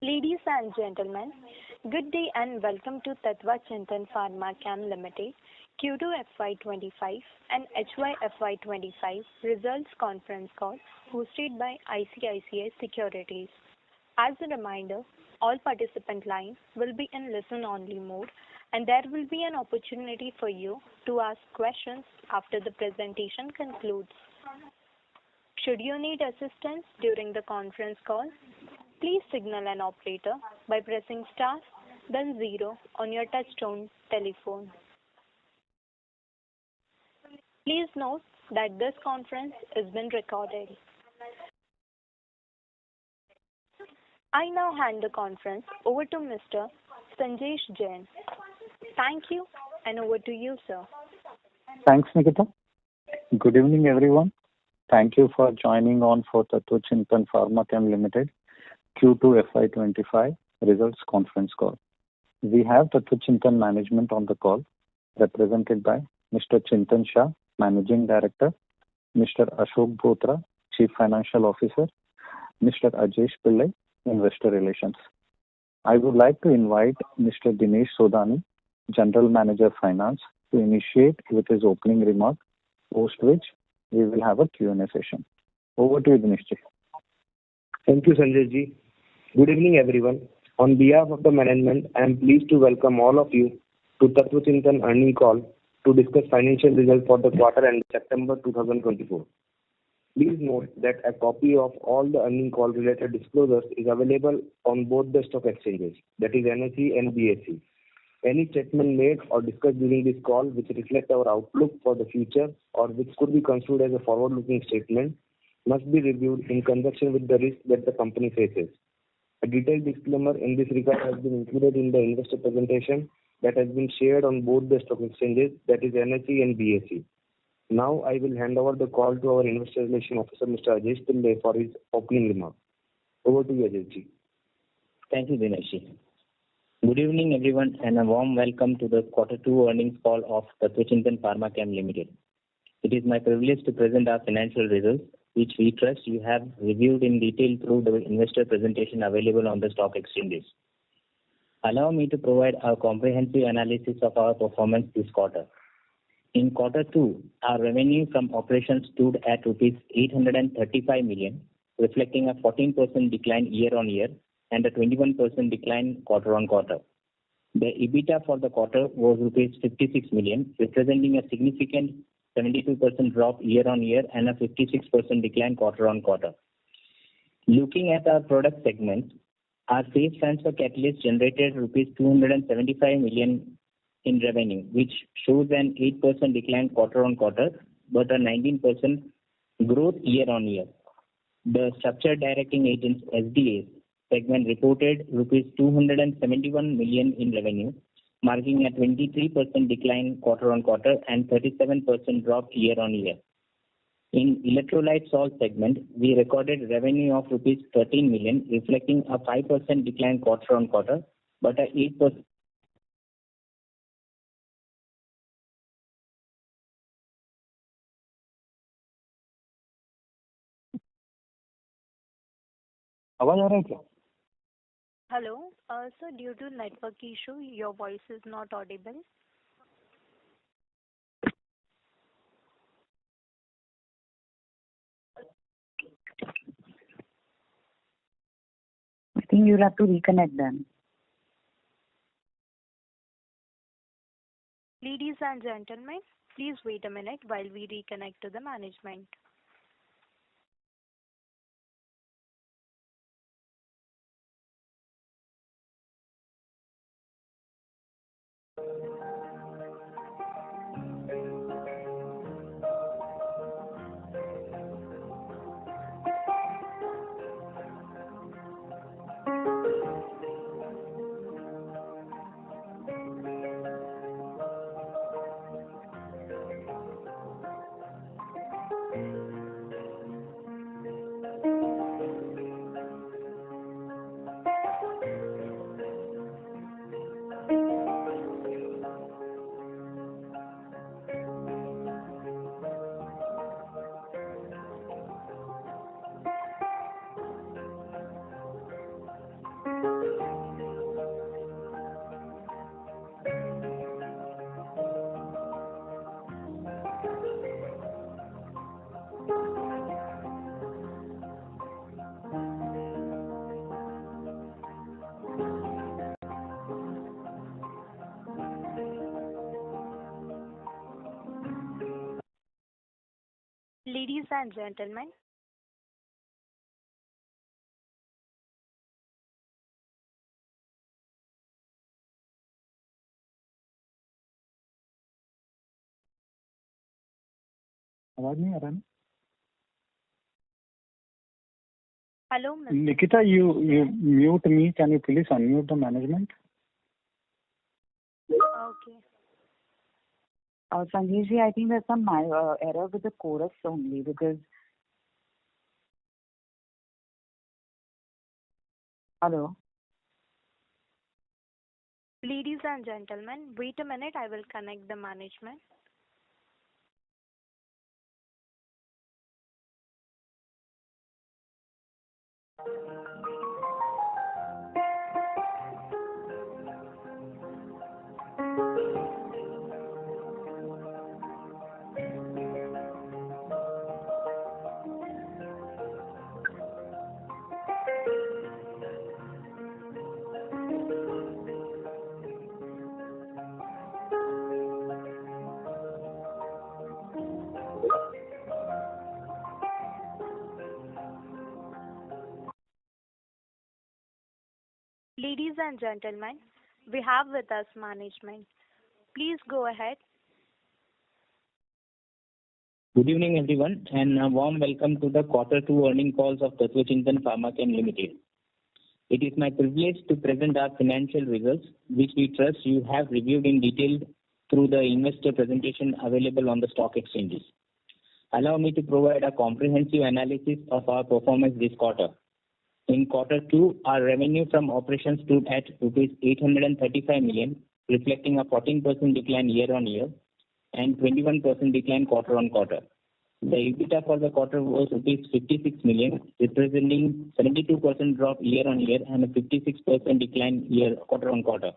Ladies and gentlemen, good day and welcome to Tatva Chintan Pharma Chem Ltd. Q2FY25 and HYFY25 results conference call hosted by ICICI Securities. As a reminder, all participant lines will be in listen-only mode and there will be an opportunity for you to ask questions after the presentation concludes. Should you need assistance during the conference call, please signal an operator by pressing star then 0 on your touchtone telephone. Please note that this conference is being recorded. I now hand the conference over to Mr. Sanjesh Jain. Thank you and over to you, sir. Thanks, Nikita. Good evening, everyone. Thank you for joining on for Tatva Chintan Pharma Chem Ltd. Q2 FY25 results conference call. We have Tatva Chintan management on the call, represented by Mr. Chintan Shah, Managing Director, Mr. Ashok Botra, Chief Financial Officer, Mr. Ajesh Pillai, Investor Relations. I would like to invite Mr. Dinesh Sodani, General Manager Finance, to initiate with his opening remark, post which we will have a Q&A session. Over to you, Dinesh ji. Thank you, Sanjay ji. Good evening, everyone. On behalf of the management, I am pleased to welcome all of you to Tatva Chintan earnings call to discuss financial results for the quarter end September 2024. Please note that a copy of all the earnings call related disclosures is available on both the stock exchanges, that is NSE and BSE. Any statement made or discussed during this call which reflect our outlook for the future or which could be construed as a forward-looking statement must be reviewed in conjunction with the risk that the company faces. A detailed disclaimer in this regard has been included in the investor presentation that has been shared on both the stock exchanges, that is NSE and BSE. Now I will hand over the call to our Investor Relations Officer, Mr. Ajesh Pillai, for his opening remark. Over to you, Ajesh ji. Thank you, Dinesh ji. Good evening, everyone, and a warm welcome to the Q2 earnings call of Tatva Chintan Pharma Chem Ltd. It is my privilege to present our financial results, which we trust you have reviewed in detail through the investor presentation available on the stock exchanges. Allow me to provide a comprehensive analysis of our performance this quarter. In Q2, our revenue from operations stood at rupees 835 million, reflecting a 14% decline year-on-year and a 21% decline quarter-on-quarter. The EBITDA for the quarter was rupees 56 million, representing a significant 72% drop year-on-year and a 56% decline quarter-on-quarter. Looking at our product segments, our phase transfer catalyst generated rupees 275 million in revenue, which shows an 8% decline quarter-on-quarter but a 19% growth year-on-year. The structured directing agents SDAs segment reported rupees 271 million in revenue, marking a 23% decline quarter-on-quarter and 37% drop year-on-year. In electrolyte salt segment, we recorded revenue of rupees 13 million, reflecting a 5% decline quarter-on-quarter, but a 8% आवाज आ रहा है क्या? Hello, sir, due to network issue, your voice is not audible. I think you'll have to reconnect them. Ladies and gentlemen, please wait a minute while we reconnect to the management. Ladies and gentlemen, आवाज नहीं आ रहा ना? hello, Mr. Nikita, you mute me. Can you please unmute the management? Okay. Sanjeev ji, I think there's some error with the chorus only because. Hello. Ladies and gentlemen, wait a minute. I will connect the management. Ladies and gentlemen, we have with us management. Please go ahead. Good evening, everyone, and a warm welcome to the Q2 earnings calls of Tatva Chintan Pharma Chem Ltd. It is my privilege to present our financial results, which we trust you have reviewed in detail through the investor presentation available on the stock exchanges. Allow me to provide a comprehensive analysis of our performance this quarter. In Q2, our revenue from operations stood at rupees 835 million, reflecting a 14% decline year-on-year and 21% decline quarter-on-quarter. The EBITDA for the quarter was rupees 56 million, representing 72% drop year-on-year and a 56% decline quarter-on-quarter.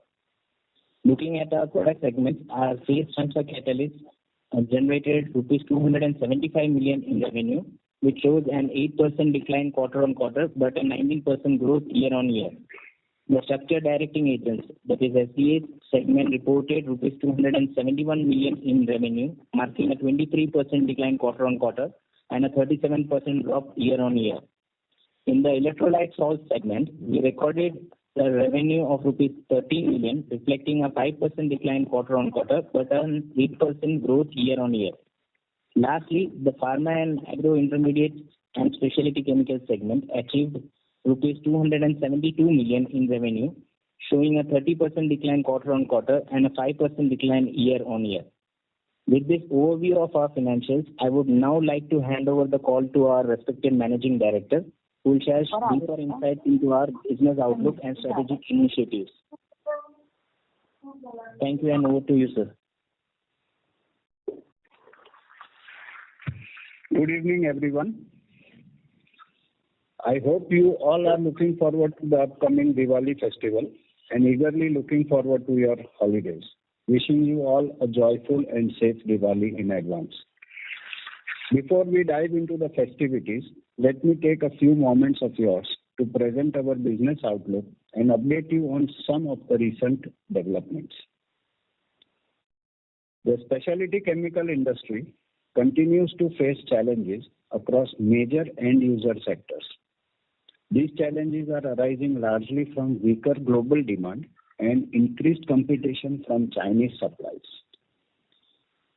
Looking at our product segments, our phase transfer catalysts generated rupees 275 million in revenue, which shows an 8% decline quarter-on-quarter but a 19% growth year-on-year. The structured directing agents, that is SDA segment, reported rupees 271 million in revenue, marking a 23% decline quarter-on-quarter and a 37% drop year-on-year. In the electrolyte salts segment, we recorded the revenue of rupees 13 million, reflecting a 5% decline quarter-on-quarter but an 8% growth year-on-year. Lastly, the pharma and agro intermediates and specialty chemicals segment achieved rupees 272 million in revenue, showing a 30% decline quarter-on-quarter and a 5% decline year-on-year. With this overview of our financials, I would now like to hand over the call to our respected managing director, who will share deeper insights into our business outlook and strategic initiatives. Thank you, and over to you, sir. Good evening, everyone. I hope you all are looking forward to the upcoming Diwali festival and eagerly looking forward to your holidays. Wishing you all a joyful and safe Diwali in advance. Before we dive into the festivities, let me take a few moments of yours to present our business outlook and update you on some of the recent developments. The specialty chemical industry continues to face challenges across major end-user sectors. These challenges are arising largely from weaker global demand and increased competition from Chinese supplies.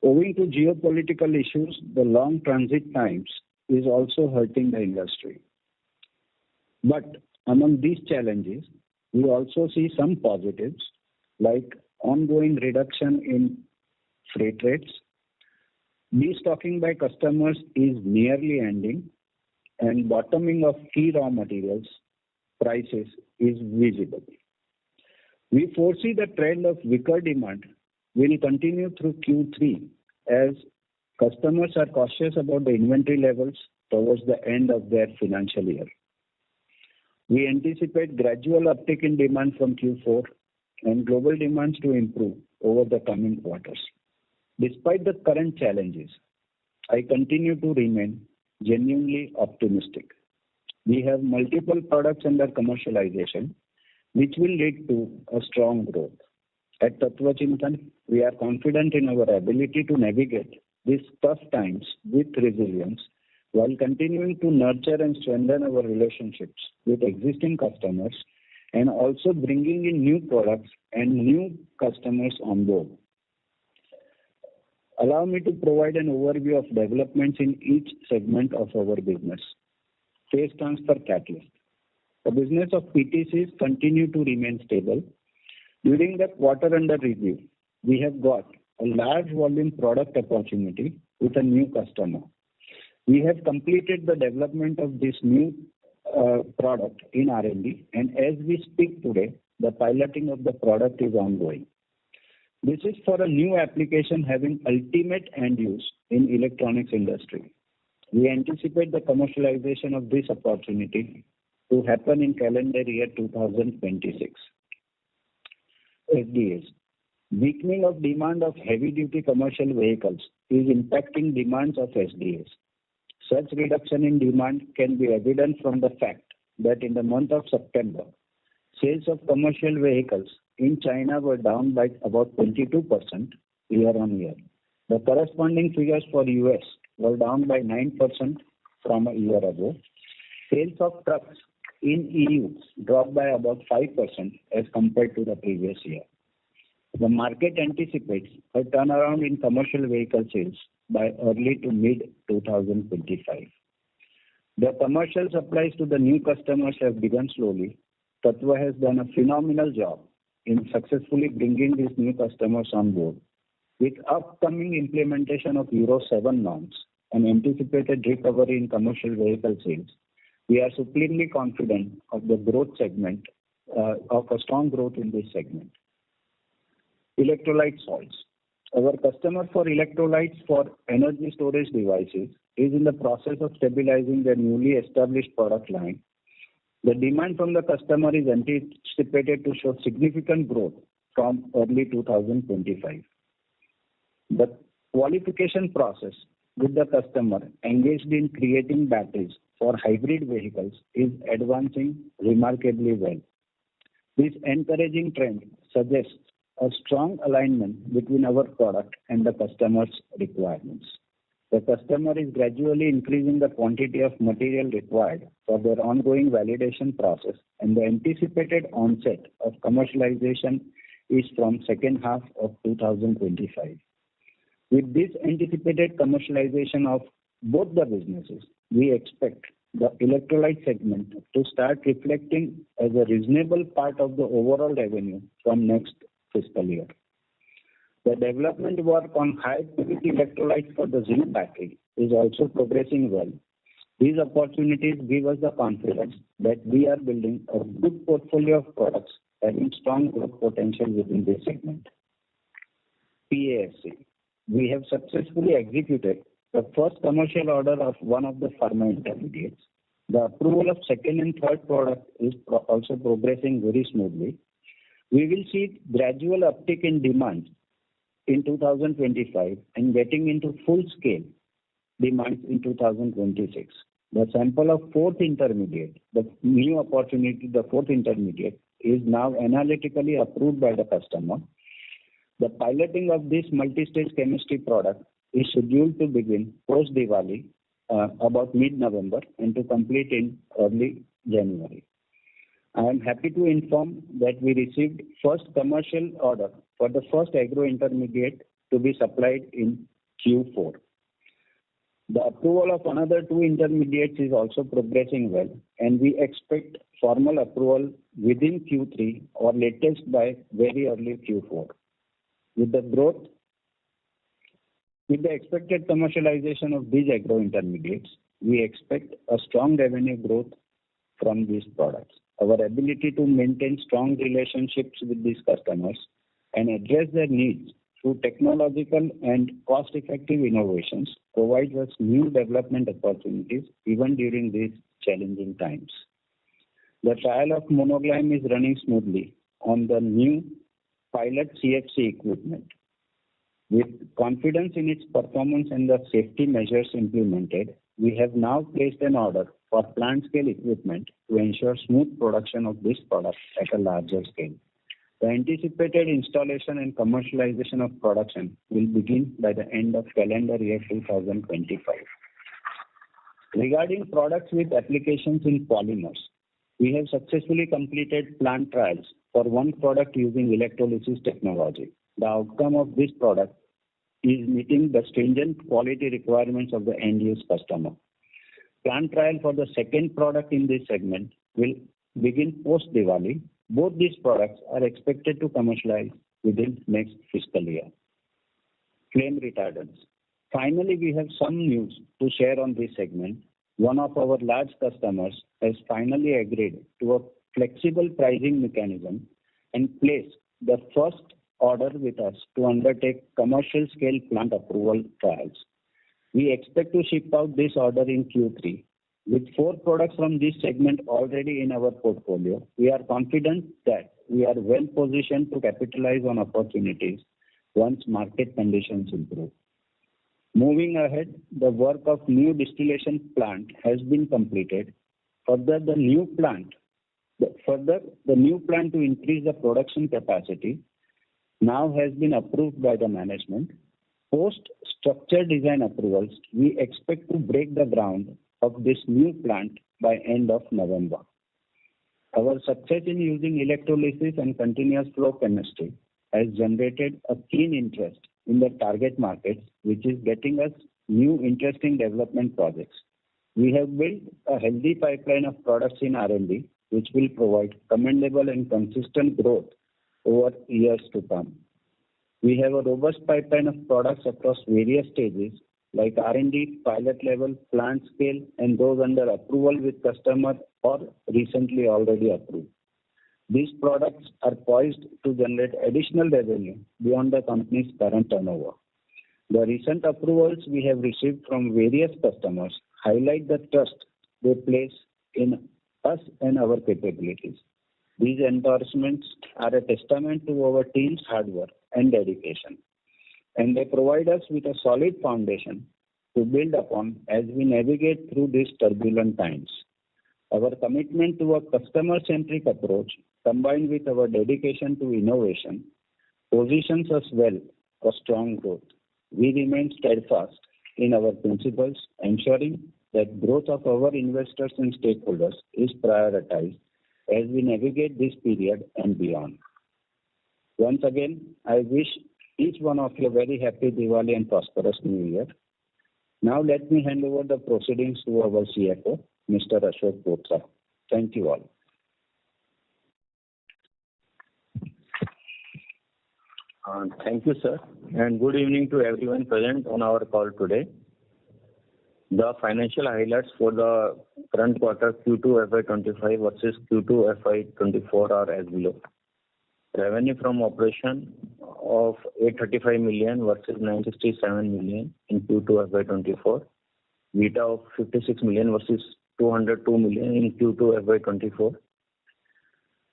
Owing to geopolitical issues, the long transit times is also hurting the industry. But among these challenges, we also see some positives like ongoing reduction in freight rates. Destocking by customers is nearly ending, and bottoming of key raw materials prices is visible. We foresee the trend of weaker demand will continue through Q3 as customers are cautious about the inventory levels towards the end of their financial year. We anticipate gradual uptick in demand from Q4 and global demands to improve over the coming quarters. Despite the current challenges, I continue to remain genuinely optimistic. We have multiple products under commercialization, which will lead to a strong growth. At Tatva Chintan, we are confident in our ability to navigate these tough times with resilience while continuing to nurture and strengthen our relationships with existing customers and also bringing in new products and new customers on board. Allow me to provide an overview of developments in each segment of our business. Phase transfer catalyst. The business of PTCs continue to remain stable. During the quarter under review, we have got a large volume product opportunity with a new customer. We have completed the development of this new product in R&D, and as we speak today, the piloting of the product is ongoing. This is for a new application having ultimate end use in electronics industry. We anticipate the commercialization of this opportunity to happen in calendar year 2026. SDAs. Weakening of demand of heavy-duty commercial vehicles is impacting demands of SDAs. Such reduction in demand can be evident from the fact that in the month of September, sales of commercial vehicles in China were down by about 22% year-on-year. The corresponding figures for US were down by 9% from a year ago. Sales of trucks in EU dropped by about 5% as compared to the previous year. The market anticipates a turnaround in commercial vehicle sales by early to mid-2025. The commercial supplies to the new customers have begun slowly. Tatva has done a phenomenal job in successfully bringing these new customers on board. With upcoming implementation of Euro 7 norms and anticipated recovery in commercial vehicle sales, we are supremely confident of the growth segment, of a strong growth in this segment. Electrolyte salts. Our customer for electrolytes for energy storage devices is in the process of stabilizing their newly established product line. The demand from the customer is anticipated to show significant growth from early 2025. The qualification process with the customer engaged in creating batteries for hybrid vehicles is advancing remarkably well. This encouraging trend suggests a strong alignment between our product and the customer's requirements. The customer is gradually increasing the quantity of material required for their ongoing validation process, and the anticipated onset of commercialization is from second half of 2025. With this anticipated commercialization of both the businesses, we expect the electrolyte segment to start reflecting as a reasonable part of the overall revenue from next fiscal year. The development work on high-purity electrolytes for the zinc battery is also progressing well. These opportunities give us the confidence that we are building a good portfolio of products having strong growth potential within this segment. PASC. We have successfully executed the first commercial order of one of the pharma intermediates. The approval of second and third product is also progressing very smoothly. We will see gradual uptick in demand in 2025 and getting into full-scale demand in 2026. The sample of fourth intermediate, the new opportunity, the fourth intermediate, is now analytically approved by the customer. The piloting of this multi-stage chemistry product is scheduled to begin post-Diwali, about mid-November, and to complete in early January. I am happy to inform that we received first commercial order for the first agro intermediate to be supplied in Q4. The approval of another two intermediates is also progressing well, and we expect formal approval within Q3 or latest by very early Q4. With the expected commercialization of these agro intermediates, we expect a strong revenue growth from these products. Our ability to maintain strong relationships with these customers and address their needs through technological and cost-effective innovations provides us new development opportunities even during these challenging times. The trial of monocline is running smoothly on the new pilot CFC equipment. With confidence in its performance and the safety measures implemented, we have now placed an order for plant scale equipment to ensure smooth production of this product at a larger scale. The anticipated installation and commercialization of production will begin by the end of calendar year 2025. Regarding products with applications in polymers, we have successfully completed plant trials for one product using electrolysis technology. The outcome of this product is meeting the stringent quality requirements of the end-use customer. Plant trial for the second product in this segment will begin post-Diwali. Both these products are expected to commercialize within next fiscal year. Flame retardants. Finally, we have some news to share on this segment. One of our large customers has finally agreed to a flexible pricing mechanism and placed the first order with us to undertake commercial scale plant approval trials. We expect to ship out this order in Q3. With 4 products from this segment already in our portfolio, we are confident that we are well positioned to capitalize on opportunities once market conditions improve. Moving ahead, the work of new distillation plant has been completed. Further, the new plant to increase the production capacity now has been approved by the management. Post structure design approvals, we expect to break the ground of this new plant by end of November. Our success in using electrolysis and continuous flow chemistry has generated a keen interest in the target markets, which is getting us new interesting development projects. We have built a healthy pipeline of products in R&D, which will provide commendable and consistent growth over years to come. We have a robust pipeline of products across various stages like R&D, pilot level, plant scale, and those under approval with customer or recently already approved. These products are poised to generate additional revenue beyond the company's current turnover. The recent approvals we have received from various customers highlight the trust they place in us and our capabilities. These endorsements are a testament to our team's hard work and dedication, and they provide us with a solid foundation to build upon as we navigate through these turbulent times. Our commitment to a customer-centric approach, combined with our dedication to innovation, positions us well for strong growth. We remain steadfast in our principles, ensuring that growth of our investors and stakeholders is prioritized as we navigate this period and beyond. Once again, I wish each one of you a very happy Diwali and prosperous New Year. Now let me hand over the proceedings to our CFO, Mr. Ashok Bothra. Thank you all. Thank you, sir, and good evening to everyone present on our call today. The financial highlights for the current quarter Q2FY25 versus Q2FY24 are as below. Revenue from operation of 835 million versus 967 million in Q2FY24. EBITDA of 56 million versus 202 million in Q2FY24.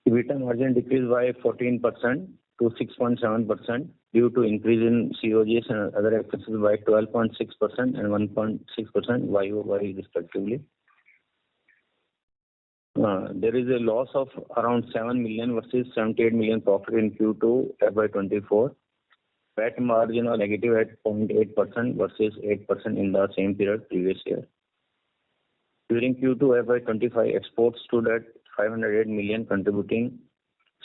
EBITDA margin decreased by 14% to 6.7% due to increase in COGS and other expenses by 12.6% and 1.6% YOY respectively. There is a loss of around 7 million versus 78 million profit in Q2 FY24. PAT margin are negative at 0.8% versus 8% in the same period previous year. During Q2 FY25, exports stood at 508 million, contributing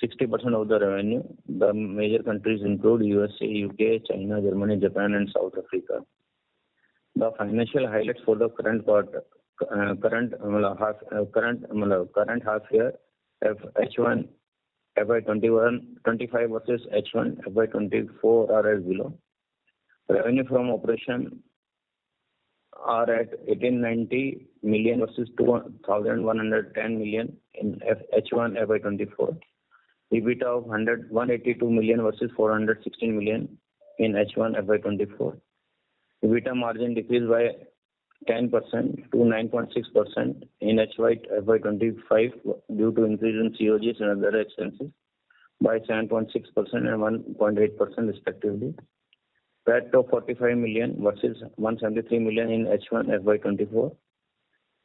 60% of the revenue. The major countries include USA, UK, China, Germany, Japan, and South Africa. The financial highlights for the current half year H1 FY25 versus H1 FY24 are as below. Revenue from operation are at 1890 million versus 2110 million in H1 FY24. EBITDA of 182 million versus 416 million in H1 FY24. EBITDA margin decreased by 10% to 9.6% in FY25 due to increase in COGS and other expenses by 7.6% and 1.8% respectively. PAT of 45 million versus 173 million in H1 FY24.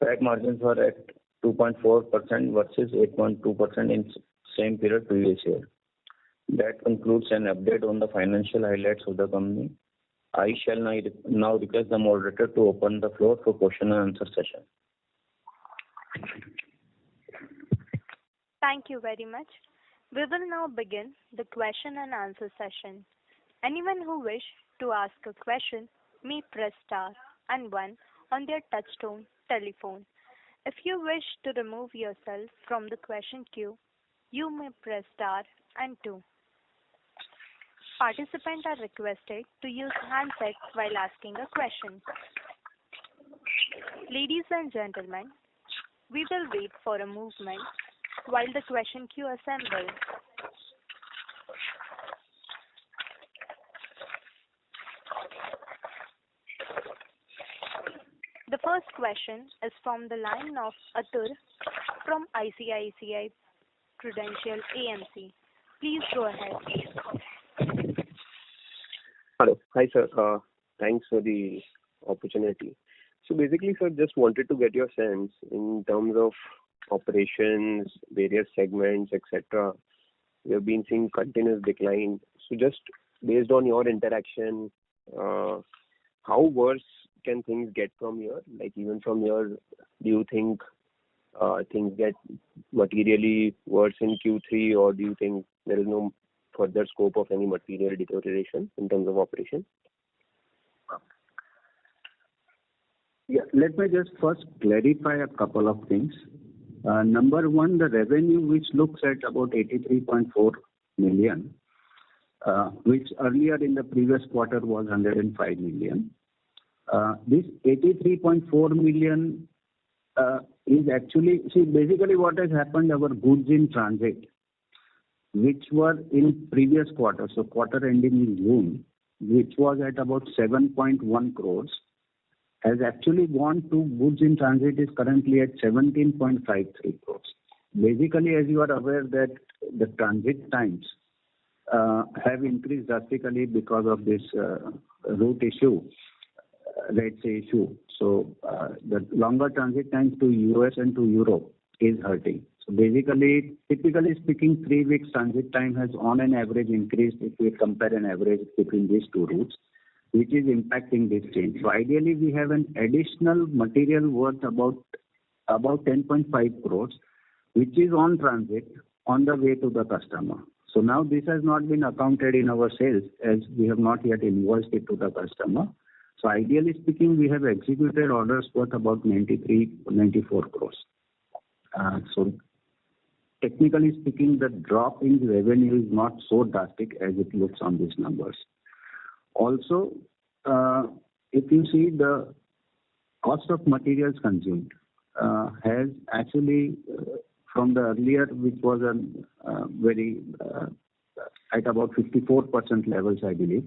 PAT margins were at 2.4% versus 8.2% in same period previous year. That concludes an update on the financial highlights of the company. I shall now request the moderator to open the floor for question and answer session. Thank you very much. We will now begin the question and answer session. Anyone who wishes to ask a question may press star and one on their touchtone telephone. If you wish to remove yourself from the question queue, you may press star and two. Participants are requested to use handsets while asking a question. Ladies and gentlemen, we will wait for a moment while the question queue assembles. The first question is from the line of Atur from ICICI Prudential AMC. Please go ahead. Hello. Hi, sir. Thanks for the opportunity. So basically, sir, just wanted to get your sense in terms of operations, various segments, etc. We have been seeing continuous decline. So just based on your interaction, how worse can things get from here? Like even from here, do you think things get materially worse in Q3, or do you think there is no further scope of any material deterioration in terms of operation? Yeah, let me just first clarify a couple of things. Number one, the revenue which looks at about 83.4 million, which earlier in the previous quarter was 105 million. This 83.4 million is actually, see, basically what has happened, our goods in transit, which were in previous quarter, so quarter ending in June, which was at about 7.1 crores, has actually gone to goods in transit is currently at 17.53 crores. Basically, as you are aware that the transit times have increased drastically because of this route issue, Red Sea issue. So the longer transit times to US and to Europe is hurting. So basically, typically speaking, 3 weeks transit time has on an average increased if we compare an average between these two routes, which is impacting this change. So ideally, we have an additional material worth about 10.5 crores, which is on transit on the way to the customer. So now this has not been accounted in our sales as we have not yet invoiced it to the customer. So ideally speaking, we have executed orders worth about 94 crores. So technically speaking, the drop in revenue is not so drastic as it looks on these numbers. Also, if you see the cost of materials consumed has actually from the earlier, which was a very at about 54% levels, I believe,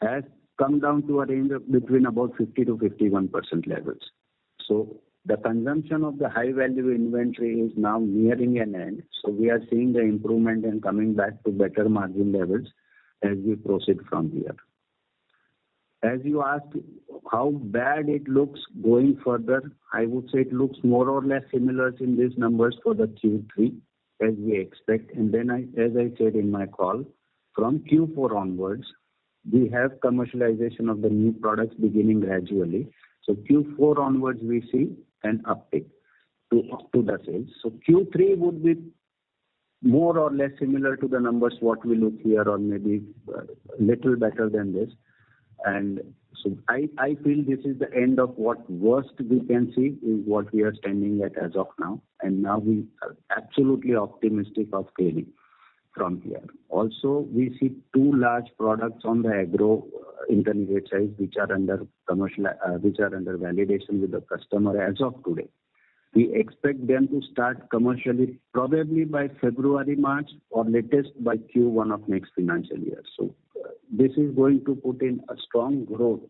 has come down to a range of between about 50 to 51% levels. So the consumption of the high value inventory is now nearing an end. So we are seeing the improvement and coming back to better margin levels as we proceed from here. As you asked how bad it looks going further, I would say it looks more or less similar in these numbers for the Q3 as we expect. And then as I said in my call, from Q4 onwards, we have commercialization of the new products beginning gradually. So Q4 onwards, we see an uptick to the sales. So Q3 would be more or less similar to the numbers what we look here, or maybe a little better than this. And so I feel this is the end of what worst we can see is what we are standing at as of now. And now we are absolutely optimistic of scaling from here. Also, we see 2 large products on the agro intermediate side which are under commercial, which are under validation with the customer as of today. We expect them to start commercially probably by February, March, or latest by Q1 of next financial year. So this is going to put in a strong growth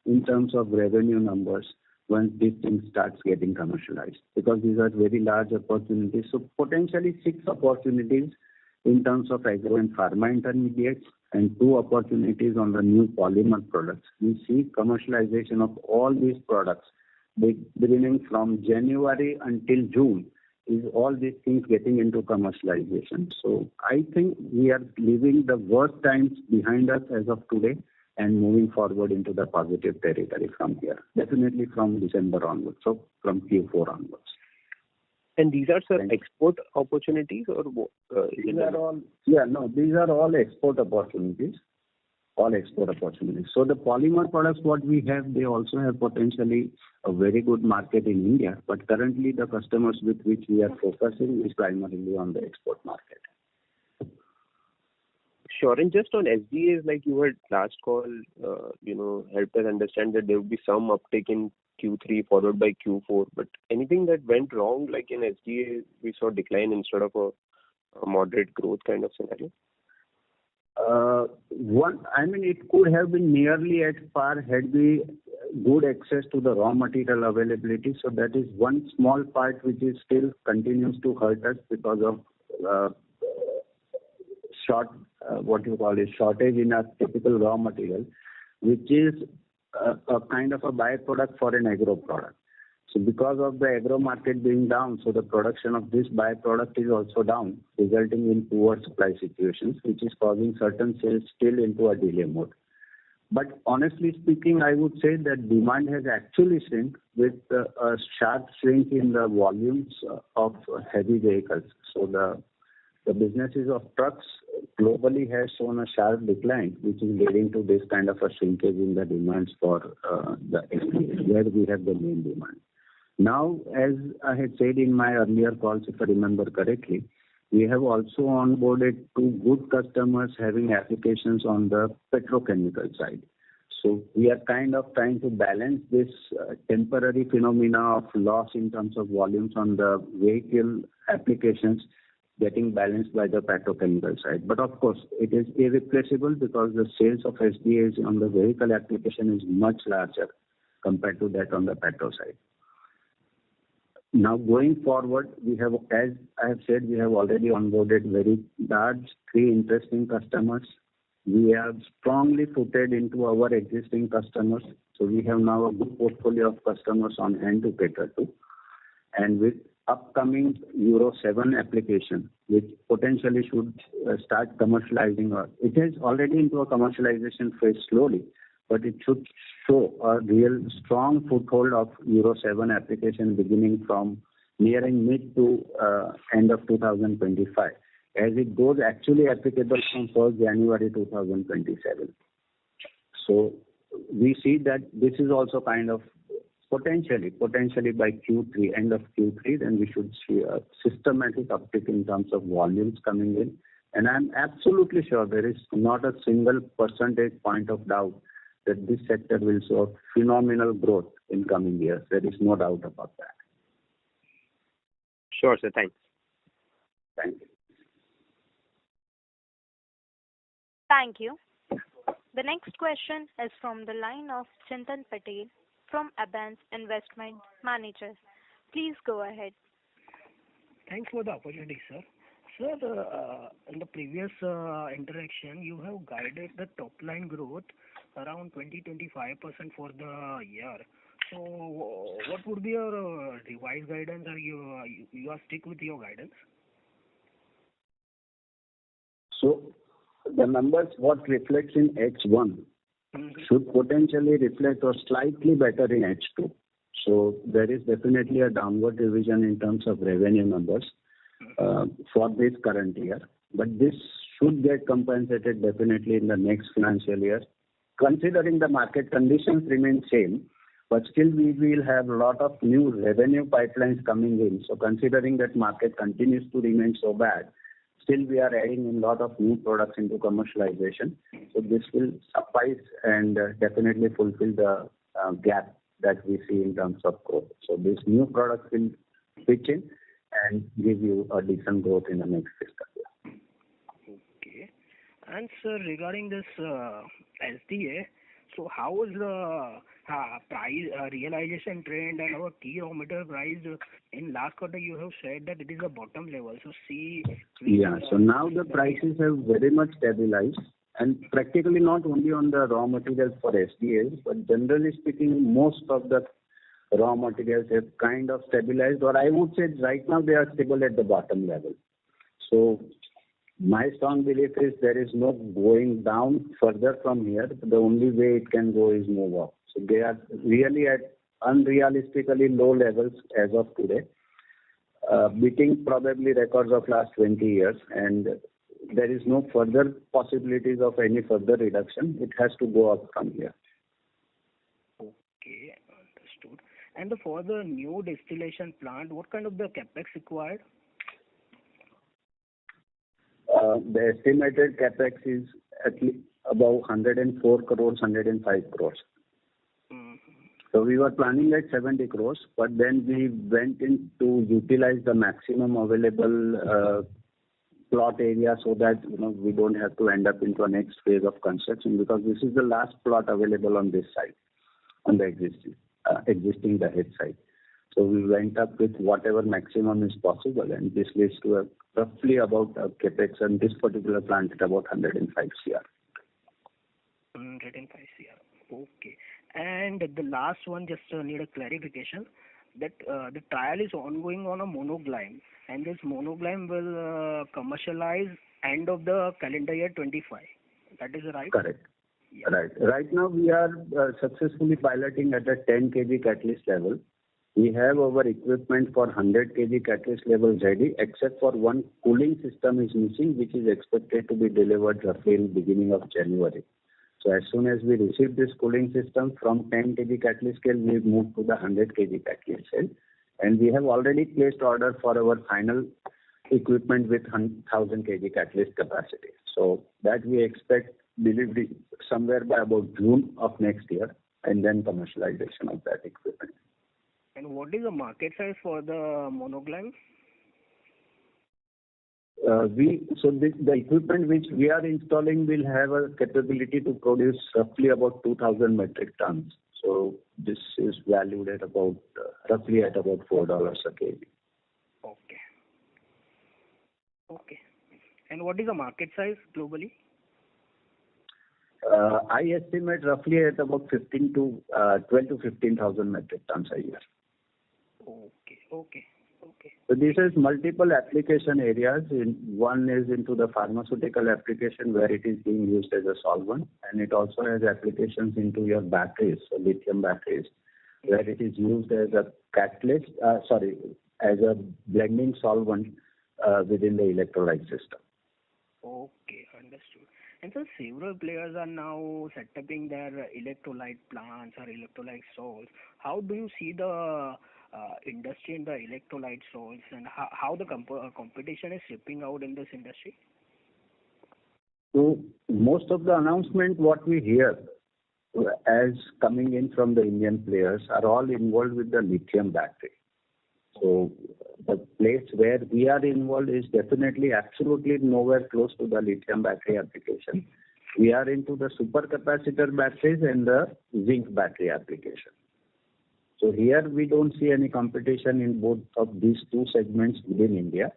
in terms of revenue numbers once this thing starts getting commercialized, because these are very large opportunities. So potentially 6 opportunities in terms of agro and pharma intermediates and 2 opportunities on the new polymer products. We see commercialization of all these products beginning from January until June is all these things getting into commercialization. So I think we are leaving the worst times behind us as of today and moving forward into the positive territory from here, definitely from December onwards, so from Q4 onwards. And these are, sir, export opportunities or these are all export opportunities. All export opportunities. So the polymer products what we have, they also have potentially a very good market in India, but currently the customers with which we are focusing is primarily on the export market. Sure. And just on SDAs, like you had last call, helped us understand that there would be some uptick in Q3 followed by Q4. But anything that went wrong, like in SDA, we saw decline instead of a moderate growth kind of scenario? It could have been nearly at par had we good access to the raw material availability. So that is one small part which is still continues to hurt us because of shortage in a typical raw material, which is a kind of a byproduct for an agro product. So because of the agro market being down, so the production of this byproduct is also down, resulting in poor supply situations, which is causing certain sales still into a delay mode. But honestly speaking, I would say that demand has actually shrunk with a sharp shrink in the volumes of heavy vehicles. So the businesses of trucks globally has shown a sharp decline, which is leading to this kind of a shrinkage in the demands for the SDA, where we have the main demand. Now, as I had said in my earlier calls, if I remember correctly, we have also onboarded 2 good customers having applications on the petrochemical side. So we are kind of trying to balance this temporary phenomena of loss in terms of volumes on the vehicle applications getting balanced by the petrochemical side. But of course, it is irreplaceable because the sales of SDAs on the vehicle application is much larger compared to that on the petro side. Now going forward, we have, as I have said, we have already onboarded very large 3 interesting customers. We have strongly footed into our existing customers. So we have now a good portfolio of customers on hand to cater to. And with upcoming Euro 7 application, which potentially should start commercializing, or it is already into a commercialization phase slowly, but it should show a real strong foothold of Euro 7 application beginning from nearing mid to end of 2025, as it goes actually applicable from 1st January 2027. So we see that this is also kind of potentially by Q3, end of Q3, then we should see a systematic uptick in terms of volumes coming in. And I'm absolutely sure there is not a single percentage point of doubt that this sector will show phenomenal growth in coming years. There is no doubt about that. Sure, sir. Thanks. Thank you. Thank you. The next question is from the line of Chintan Patel from Abans Investment Managers. Please go ahead. Thanks for the opportunity, sir. Sir, in the previous interaction, you have guided the top line growth around 20-25% for the year. So, what would be your revised guidance, or you are stick with your guidance? So, the numbers what reflects in H1 should potentially reflect or slightly better in H2. So there is definitely a downward revision in terms of revenue numbers for this current year. But this should get compensated definitely in the next financial year, considering the market conditions remain same. But still we will have a lot of new revenue pipelines coming in. So considering that market continues to remain so bad, still we are adding in a lot of new products into commercialization. So this will suffice and definitely fulfill the gap that we see in terms of growth. So these new products will pitch in and give you a decent growth in the next fiscal year. Okay. And sir, regarding this SDA, so how is the price realization trend and our key raw material price? In last quarter, you have said that it is a bottom level. So so now the prices have very much stabilized, and practically not only on the raw materials for SDAs, but generally speaking, most of the raw materials have kind of stabilized, or I would say right now they are stable at the bottom level. So my strong belief is there is no going down further from here. The only way it can go is move up. So they are really at unrealistically low levels as of today, beating probably records of last 20 years, and there is no further possibilities of any further reduction. It has to go up from here. Okay, understood. And for the new distillation plant, what kind of the capex required? The estimated capex is at least about 104 crores, 105 crores. So we were planning at 70 crores, but then we went in to utilize the maximum available plot area so that we don't have to end up into a next phase of construction, because this is the last plot available on this site, on the existing Dahej site. So we went up with whatever maximum is possible, and this leads to roughly about capex on this particular plant at about 105 CR. 105 CR. Okay. And the last one, just need a clarification that the trial is ongoing on a monoglyme, and this monoglyme will commercialize end of the calendar year 25. That is right? Correct. Yeah. Right. Right now we are successfully piloting at a 10 kg catalyst level. We have our equipment for 100 kg catalyst level ready, except for one cooling system is missing, which is expected to be delivered roughly in beginning of January. So as soon as we receive this cooling system from 10 kg catalyst scale, we move to the 100 kg catalyst scale. And we have already placed order for our final equipment with 1000 kg catalyst capacity. So that we expect delivery somewhere by about June of next year, and then commercialization of that equipment. And what is the market size for the monoglyme? The equipment which we are installing will have a capability to produce roughly about 2,000 metric tons. So this is valued at about roughly at about $4 a kg. Okay. Okay. And what is the market size globally? I estimate roughly at about 12 to 15,000 metric tons a year. Okay. Okay. Okay. So this is multiple application areas. One is into the pharmaceutical application where it is being used as a solvent, and it also has applications into your batteries, so lithium batteries, where it is used as a catalyst, as a blending solvent within the electrolyte system. Okay, understood. And so several players are now setting their electrolyte plants or electrolyte salts. How do you see the industry in the electrolyte salts, and how the competition is shaping out in this industry? So most of the announcement what we hear as coming in from the Indian players are all involved with the lithium battery. So the place where we are involved is definitely absolutely nowhere close to the lithium battery application. We are into the supercapacitor batteries and the zinc battery application. So here we don't see any competition in both of these two segments within India.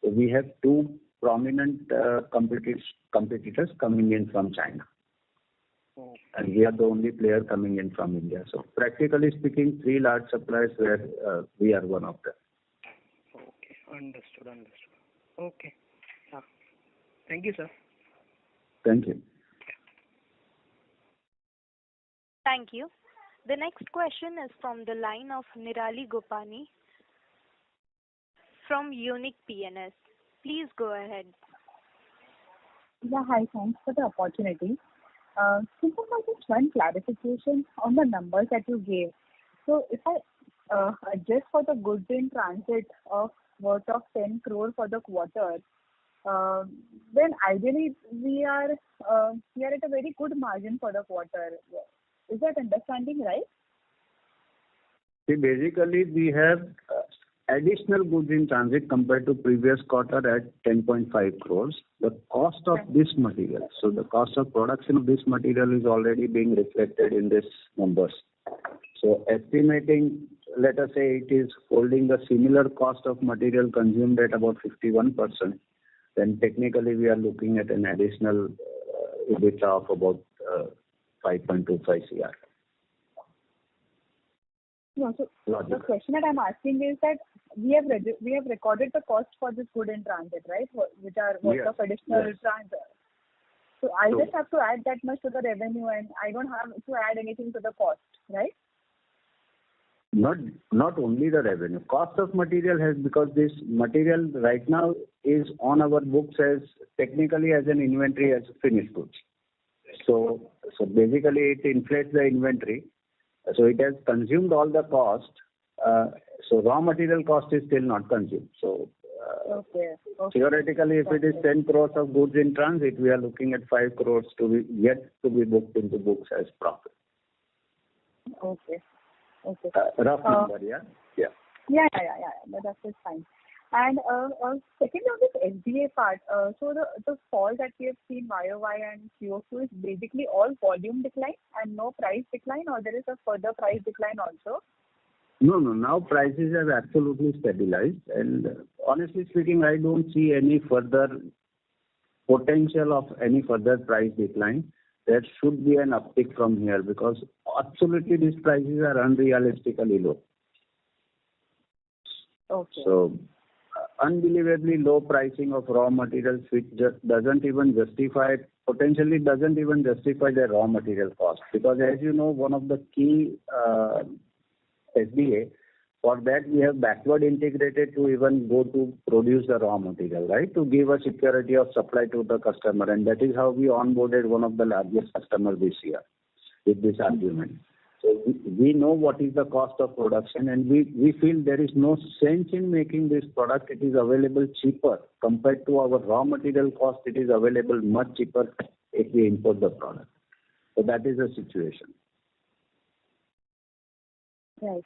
So we have two prominent competitors coming in from China. Okay. And we are the only player coming in from India. So practically speaking, three large suppliers where we are one of them. Okay, understood. Okay. Yeah. Thank you, sir. Thank you. Thank you. The next question is from the line of Nirali Gopani from Unique PNS. Please go ahead. Yeah, hi. Thanks for the opportunity. Simple, just one clarification on the numbers that you gave. So if I adjust for the goods in transit of worth of 10 crore for the quarter, then ideally we are at a very good margin for the quarter. Is that understanding right? See, basically we have additional goods in transit compared to previous quarter at 10.5 crores. The cost of this material, so the cost of production of this material is already being reflected in these numbers. So estimating, let us say it is holding the similar cost of material consumed at about 51%, then technically we are looking at an additional EBITDA of about 5.25 CR. No, so the logical. question that I'm asking is that we have recorded the cost for this good in transit, right? Which are worth Yes, of additional yes. transit. So I True. just have to add that much to the revenue, and I don't have to add anything to the cost, right? Not only the revenue. Cost of material has, because this material right now is on our books as technically as an inventory as finished goods. So basically it inflates the inventory. So it has consumed all the cost. So raw material cost is still not consumed. So Okay. theoretically, if it is 10 crores of goods in transit, we are looking at 5 crores yet to be booked into books as profit. Okay. Rough number, yeah? Yeah. Yeah. But that's just fine. And second on this SDA part, so the fall that we have seen YOY and QOQ is basically all volume decline and no price decline, or there is a further price decline also? No. Now prices have absolutely stabilized, and honestly speaking, I don't see any further potential of any further price decline. There should be an uptick from here because absolutely these prices are unrealistically low. Okay. So unbelievably low pricing of raw materials, which just doesn't even justify the raw material cost. Because as you know, one of the key SDA, for that we have backward integrated to even go to produce the raw material, right? To give a security of supply to the customer. And that is how we onboarded one of the largest customers this year with this argument. So we know what is the cost of production, and we feel there is no sense in making this product. It is available cheaper compared to our raw material cost. It is available much cheaper if we import the product. So that is the situation. Right.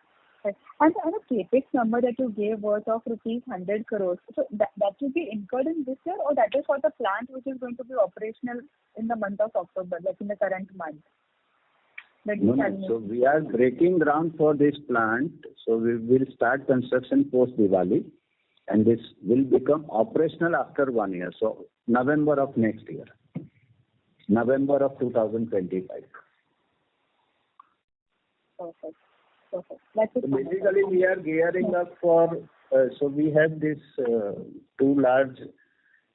And the capex number that you gave worth of rupees 100 crores, so that will be incurred in this year, or that is for the plant which is going to be operational in the month of October, like in the current month? No. So we are breaking ground for this plant. So we will start construction post Diwali, and this will become operational after 1 year. So November of next year, November of 2025. Perfect. That's it. So basically, we are gearing up for. So we have this two large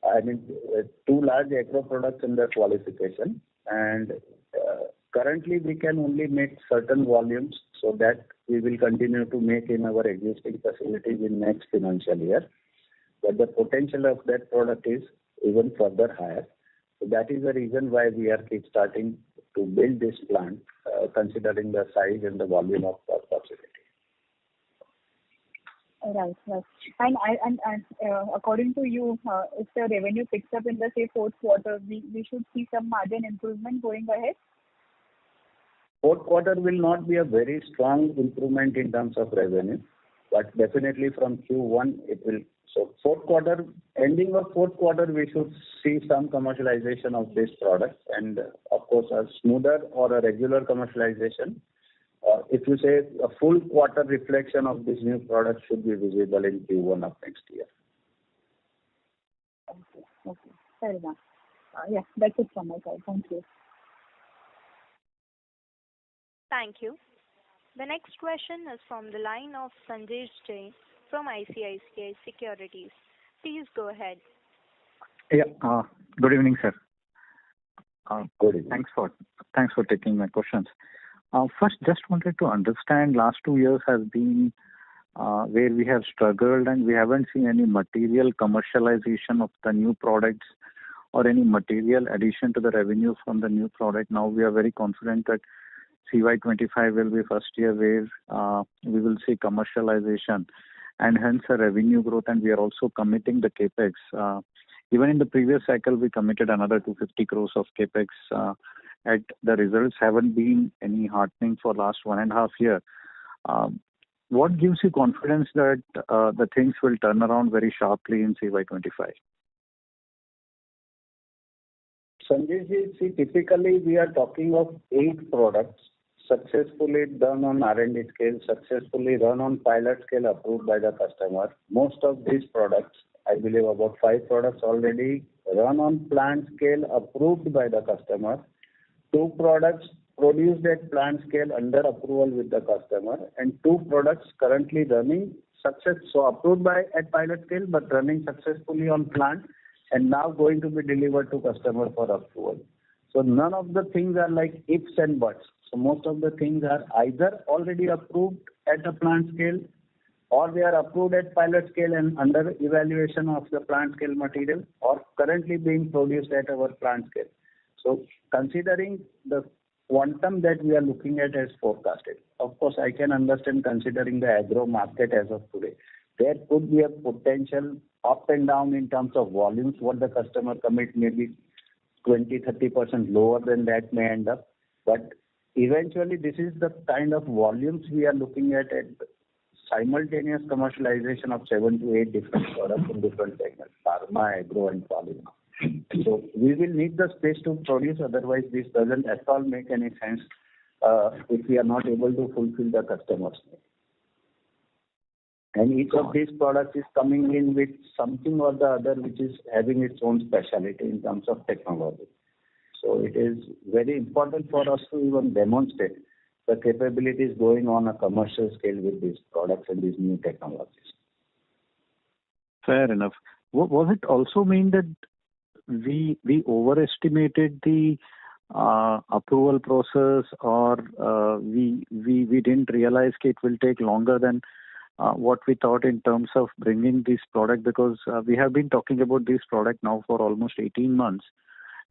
agro products under qualification, and currently we can only make certain volumes, so that we will continue to make in our existing facilities in next financial year. But the potential of that product is even further higher. So that is the reason why we are starting to build this plant, considering the size and the volume of our facility. Right. And according to you, if the revenue picks up in the fourth quarter, we should see some margin improvement going ahead. Fourth quarter will not be a very strong improvement in terms of revenue, but definitely from Q1 it will. So ending of fourth quarter, we should see some commercialization of this product, and of course a smoother or a regular commercialization. If you say a full quarter reflection of this new product should be visible in Q1 of next year. Okay. Fair enough. Yeah, that's it from my side. Thank you. Thank you. The next question is from the line of Sanjesh Jain from ICICI Securities. Please go ahead. Yeah. Good evening, sir. Good evening. Thanks for taking my questions. First, just wanted to understand, last 2 years has been where we have struggled and we haven't seen any material commercialization of the new products or any material addition to the revenue from the new product. Now we are very confident that CY25 will be first year where we will see commercialization and hence a revenue growth, and we are also committing the capex. Even in the previous cycle, we committed another 250 crores of capex. And the results haven't been any heartening for last 1.5 years. What gives you confidence that the things will turn around very sharply in CY25? Sanjay ji, typically we are talking of 8 products successfully done on R&D scale, successfully run on pilot scale approved by the customer. Most of these products, I believe about 5 products already run on plant scale approved by the customer. 2 products produced at plant scale under approval with the customer, and 2 products currently running so approved at pilot scale, but running successfully on plant and now going to be delivered to customer for approval. So none of the things are like ifs and buts. So most of the things are either already approved at the plant scale, or they are approved at pilot scale and under evaluation of the plant scale material, or currently being produced at our plant scale. So considering the quantum that we are looking at as forecasted, of course, I can understand considering the agro market as of today, there could be a potential up and down in terms of volumes. What the customer commit may be 20-30% lower than that may end up. But eventually, this is the kind of volumes we are looking at simultaneous commercialization of 7 to 8 different products in different segments, pharma, agro, and polymer. So we will need the space to produce, otherwise this doesn't at all make any sense if we are not able to fulfill the customer's need. And each of these products is coming in with something or the other which is having its own specialty in terms of technology. So it is very important for us to even demonstrate the capabilities going on a commercial scale with these products and these new technologies. Fair enough. Was it also mean that we overestimated the approval process, or we didn't realize it will take longer than what we thought in terms of bringing this product? Because we have been talking about this product now for almost 18 months.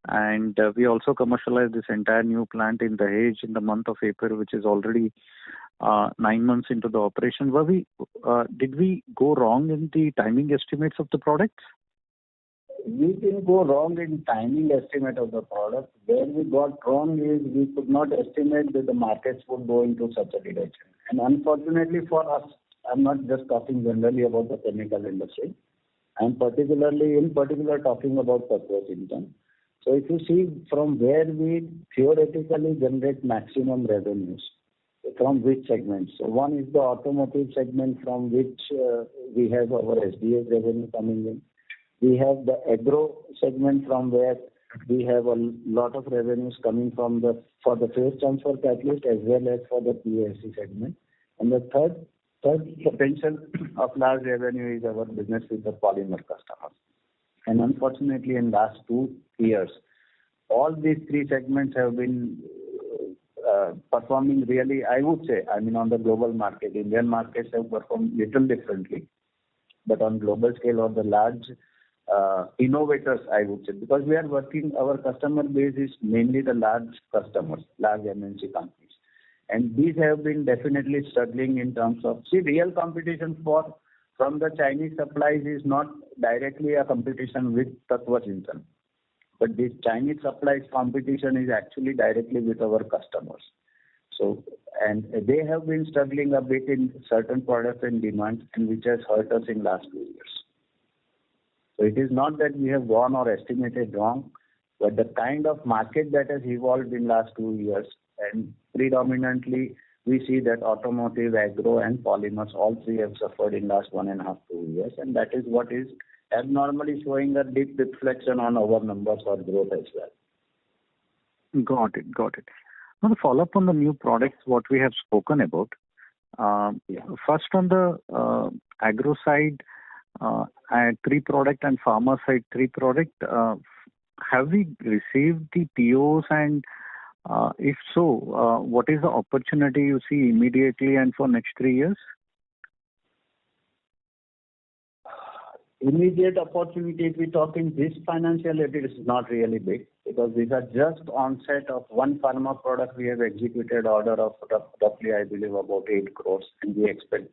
And we also commercialized this entire new plant in Dahej in the month of April, which is already 9 months into the operation. Did we go wrong in the timing estimates of the products? We didn't go wrong in timing estimate of the product. Where we got wrong is we could not estimate that the markets would go into such a direction. And unfortunately for us, I'm not just talking generally about the chemical industry. I'm in particular talking about Tatva Chintan. So if you see from where we theoretically generate maximum revenues, from which segments? So one is the automotive segment, from which we have our SDS revenue coming in. We have the agro segment, from where we have a lot of revenues coming from for the phase transfer catalyst as well as for the PAC segment. And the third potential of large revenue is our business with the polymer customers. And unfortunately, in last 2 years, all these 3 segments have been performing really, I would say, on the global market. Indian markets have performed little differently, but on global scale or the large innovators, I would say, because we are working, our customer base is mainly the large customers, large MNC companies. And these have been definitely struggling in terms of, real competition from the Chinese supplies is not directly a competition with Tatva Chintan. But this Chinese supplies competition is actually directly with our customers. So, and they have been struggling a bit in certain products and demands, and which has hurt us in last 2 years. So it is not that we have gone or estimated wrong, but the kind of market that has evolved in last 2 years, and predominantly we see that automotive, agro and polymers, all 3 have suffered in last 1.5, 2 years, and that is what is abnormally showing a deep reflection on our numbers or growth as well. Got it. Now the follow-up on the new products, what we have spoken about. First on the agro side, 3 product, and pharma side 3 product. Have we received the POs, and if so, what is the opportunity you see immediately and for next 3 years? Immediate opportunity, if we talk in this financial year, it is not really big, because these are just onset of one pharma product. We have executed order of roughly, I believe, about 8 crores, and we expect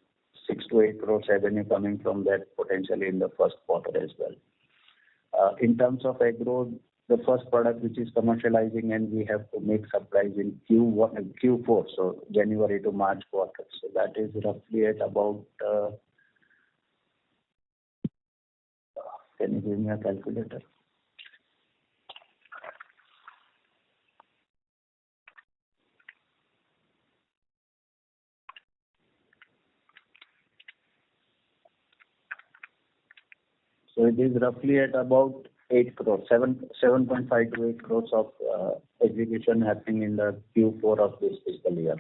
6 to 8 crores revenue coming from that potentially in the first quarter as well. In terms of agro, the first product which is commercializing, and we have to make supplies in Q1 and Q4, so January to March quarter. So that is roughly at about, can you give me a calculator? So it is roughly at about 8 crores, 7.5 to 8 crores of execution happening in the Q4 of this fiscal year.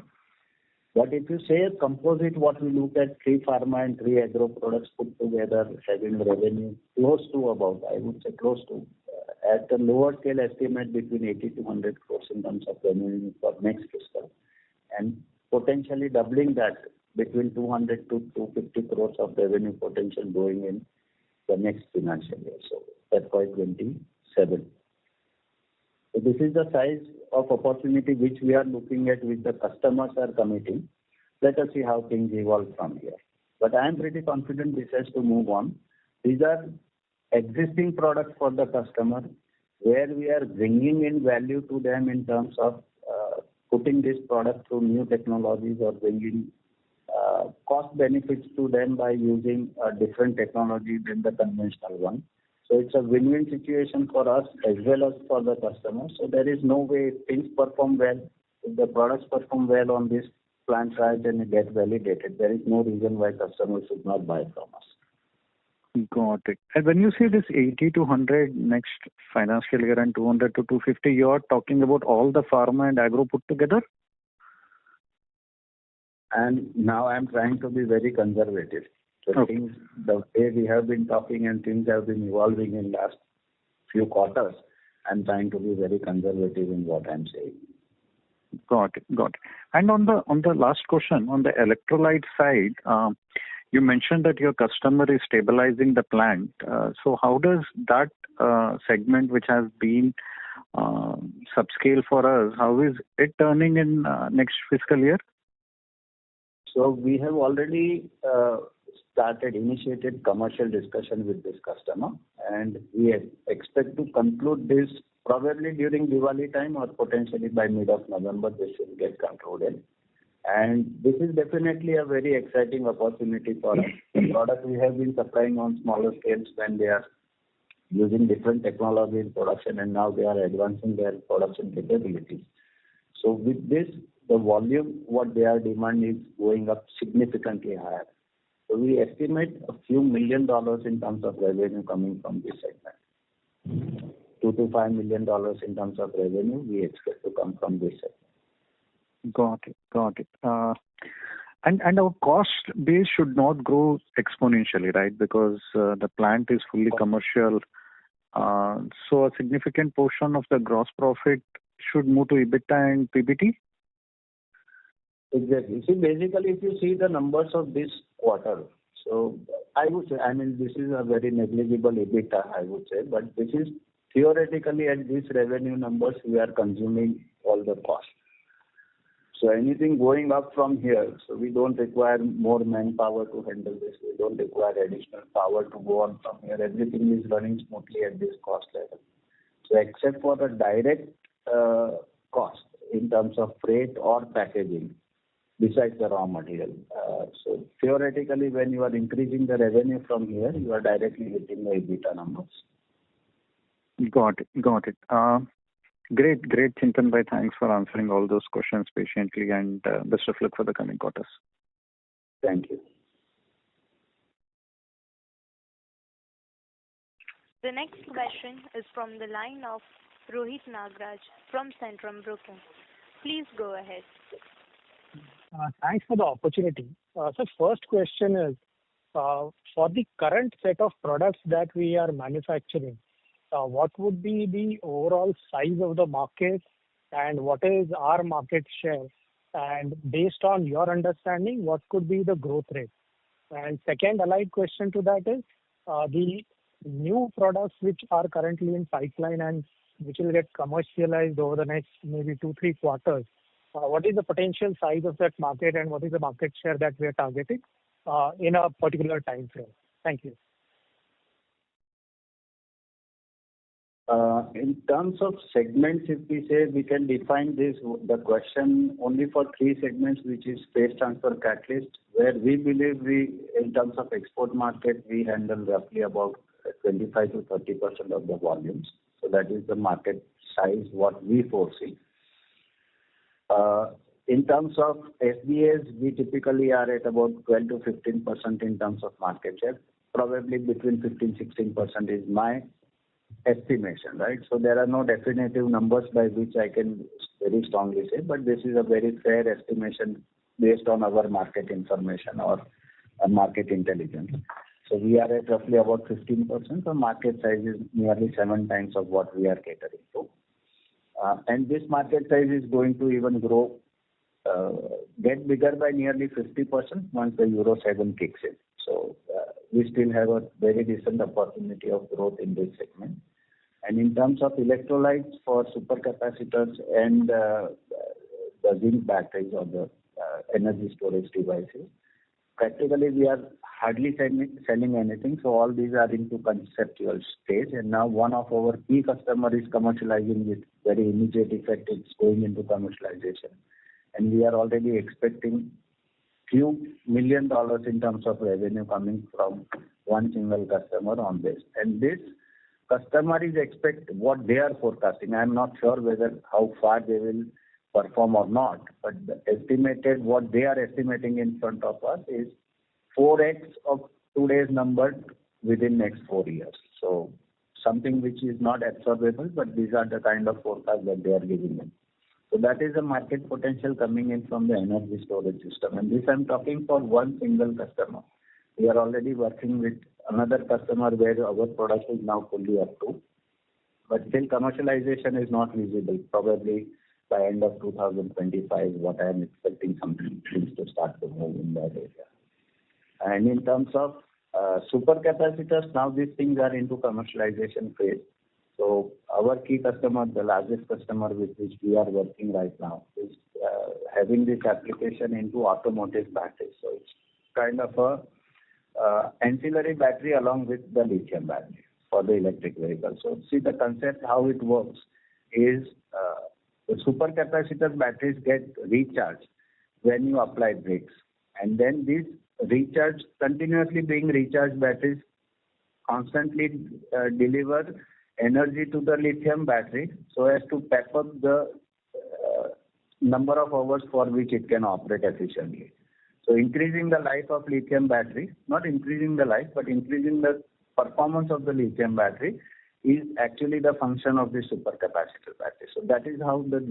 But if you say composite, what we look at 3 pharma and 3 agro products put together having revenue close to about, I would say close to, at the lower scale estimate between 80 to 100 crores in terms of revenue for next fiscal, and potentially doubling that between 200 to 250 crores of revenue potential going in the next financial year, so FY27. So this is the size of opportunity which we are looking at, which the customers are committing. Let us see how things evolve from here. But I am pretty confident this has to move on. These are existing products for the customer where we are bringing in value to them in terms of putting this product through new technologies or bringing cost benefits to them by using a different technology than the conventional one. So it's a win-win situation for us as well as for the customer. So there is no way if things perform well, if the products perform well on this plant side and get validated, there is no reason why customers should not buy from us. Got it. And when you say this 80 to 100 next financial year and 200 to 250, you are talking about all the pharma and agro put together? And now I'm trying to be very conservative. So things, the way we have been talking and things have been evolving in last few quarters, I'm trying to be very conservative in what I'm saying. Got it. And on the last question, on the electrolyte side, you mentioned that your customer is stabilizing the plant. So how does that segment, which has been subscale for us, how is it turning in next fiscal year? So we have already initiated commercial discussion with this customer, and we expect to conclude this probably during Diwali time or potentially by mid of November. This will get concluded. And this is definitely a very exciting opportunity for us. The product we have been supplying on smaller scales when they are using different technology in production, and now they are advancing their production capabilities. So with this, the volume, what they are demanding is going up significantly higher. So we estimate a few $1 million in terms of revenue coming from this segment. $2 to $5 million in terms of revenue we expect to come from this segment. Got it. And our cost base should not grow exponentially, right? Because the plant is fully commercial. So a significant portion of the gross profit should move to EBITDA and PBT? Exactly. See, basically, if you see the numbers of this quarter, so I would say, this is a very negligible EBITDA, I would say, but this is theoretically at these revenue numbers, we are consuming all the cost. So anything going up from here, so we don't require more manpower to handle this. We don't require additional power to go on from here. Everything is running smoothly at this cost level. So except for the direct cost in terms of freight or packaging, besides the raw material. So theoretically, when you are increasing the revenue from here, you are directly hitting the EBITDA numbers. Got it. Great, Chintan bhai. Thanks for answering all those questions patiently, and best of luck for the coming quarters. Thank you. The next question is from the line of Rohit Nagraj from Centrum Broking. Please go ahead. Thanks for the opportunity. So first question is, for the current set of products that we are manufacturing, what would be the overall size of the market and what is our market share? And based on your understanding, what could be the growth rate? And second allied question to that is, the new products which are currently in pipeline and which will get commercialized over the next maybe 2-3 quarters, what is the potential size of that market and what is the market share that we are targeting in a particular time frame? Thank you. In terms of segments, if we say we can define the question only for 3 segments, which is phase transfer catalyst, where we believe in terms of export market, we handle roughly about 25 to 30% of the volumes. So that is the market size, what we foresee. In terms of FBAs, we typically are at about 12 to 15% in terms of market share. Probably between 15-16% is my estimation, right? So there are no definitive numbers by which I can very strongly say, but this is a very fair estimation based on our market information or market intelligence. So we are at roughly about 15%. The market size is nearly 7 times of what we are catering to. And this market size is going to even grow, get bigger by nearly 50% once the Euro 7 kicks in. So we still have a very decent opportunity of growth in this segment. And in terms of electrolytes for supercapacitors and the zinc batteries or the energy storage devices, practically we are hardly selling anything. So all these are into conceptual stage. And now one of our key customers is commercializing with very immediate effect. It's going into commercialization. And we are already expecting few $1 million in terms of revenue coming from one single customer on this. And this customer is expect what they are forecasting. I am not sure whether how far they will perform or not, but the estimated what they are estimating in front of us is 4x of today's number within next 4 years. So something which is not absorbable, but these are the kind of forecasts that they are giving them. So that is the market potential coming in from the energy storage system. And this I'm talking for one single customer. We are already working with another customer where our product is now fully approved. But still commercialization is not visible. Probably by end of 2025, what I am expecting some things to start to move in that area. And in terms of supercapacitors, now these things are into commercialization phase. So our key customer, the largest customer with which we are working right now, is having this application into automotive batteries. So it's kind of a ancillary battery along with the lithium battery for the electric vehicle. So see the concept how it works is the supercapacitor batteries get recharged when you apply brakes, and then these continuously being recharged batteries constantly deliver energy to the lithium battery so as to pack up the number of hours for which it can operate efficiently. So increasing the life of lithium battery, not increasing the life, but increasing the performance of the lithium battery is actually the function of the supercapacitor battery. So that is how the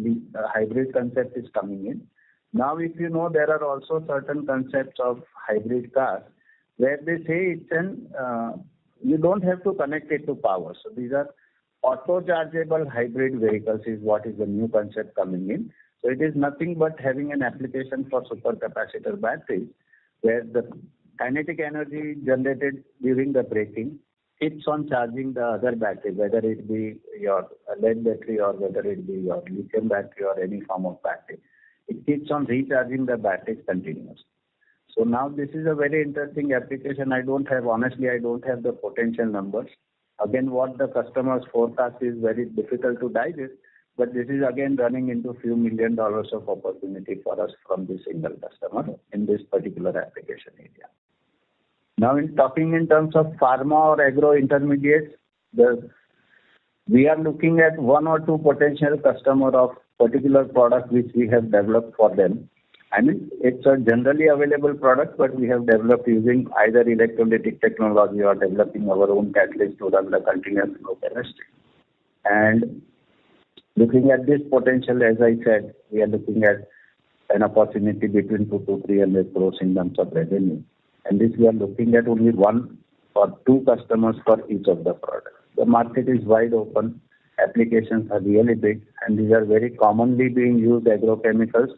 hybrid concept is coming in. Now, if you know, there are also certain concepts of hybrid cars where they say it's you don't have to connect it to power. So these are auto-chargeable hybrid vehicles is what is the new concept coming in. So it is nothing but having an application for supercapacitor batteries where the kinetic energy generated during the braking keeps on charging the other battery, whether it be your lead battery or whether it be your lithium battery or any form of battery. It keeps on recharging the batteries continuously. So now this is a very interesting application. Honestly, I don't have the potential numbers. Again, what the customer's forecast is very difficult to digest, but this is again running into few $1 million of opportunity for us from this single customer in this particular application area. Now, in talking in terms of pharma or agro intermediates, we are looking at one or two potential customer of particular product which we have developed for them. I mean, it's a generally available product, but we have developed using either electrolytic technology or developing our own catalyst to run the continuous flow chemistry. And looking at this potential, as I said, we are looking at an opportunity between 200 to 300 crores in terms of revenue. And this we are looking at only one or two customers for each of the products. The market is wide open. Applications are really big, and these are very commonly being used agrochemicals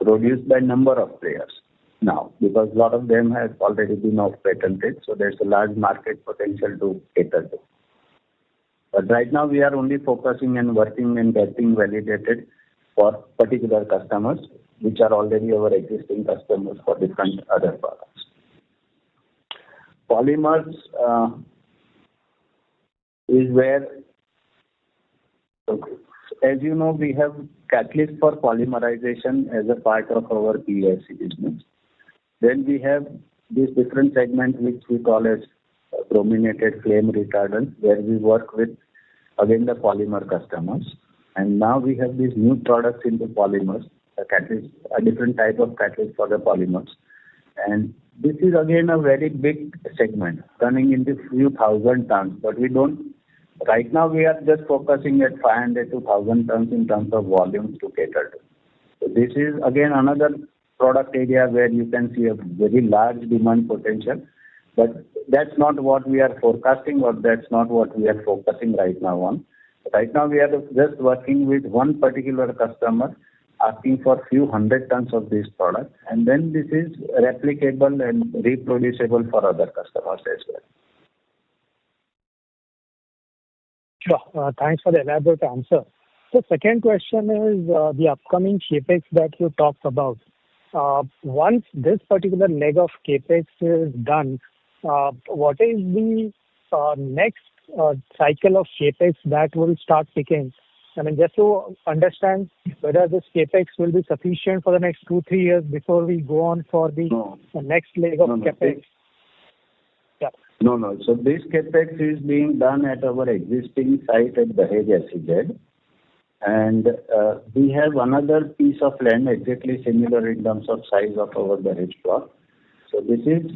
produced by number of players now, because a lot of them have already been off-patented, so there's a large market potential to cater to. But right now we are only focusing and working and getting validated for particular customers, which are already our existing customers for different other products. Polymers is where, as you know, we have catalyst for polymerization as a part of our PSC business. Then we have this different segment which we call as brominated flame retardant, where we work with, again, the polymer customers. And now we have these new products into polymers, a different type of catalyst for the polymers. And this is again a very big segment, turning into few thousand tons, but we don't right now we are just focusing at 500 to 1,000 tons in terms of volumes to cater to. So this is again another product area where you can see a very large demand potential, but that's not what we are forecasting, or that's not what we are focusing right now on. Right now we are just working with one particular customer asking for few hundred tons of this product, and then this is replicable and reproducible for other customers as well. Sure. Thanks for the elaborate answer. The second question is the upcoming capex that you talked about. Once this particular leg of capex is done, what is the next cycle of capex that will start picking? I mean, just to understand whether this capex will be sufficient for the next 2-3 years before we go on for the next leg of capex. Yeah. No. So this capex is being done at our existing site at Dahej SEZ. And we have another piece of land exactly similar in terms of size of our Dahej plot. So this is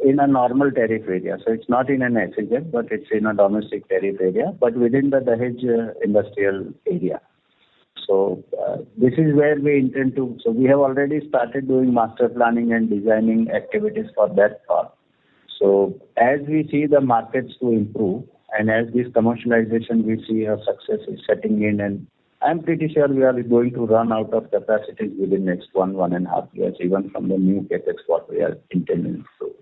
in a normal tariff area. So it's not in an SEZ, but it's in a domestic tariff area, but within the Dahej industrial area. So this is where we intend to. So we have already started doing master planning and designing activities for that part. So as we see the markets to improve, and as this commercialization we see a success is setting in, and I'm pretty sure we are going to run out of capacities within next 1.5 years, even from the new capex what we are intending to do.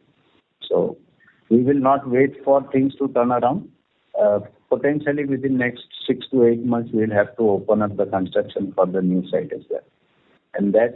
So we will not wait for things to turn around. Potentially within next 6 to 8 months, we'll have to open up the construction for the new site as well. And that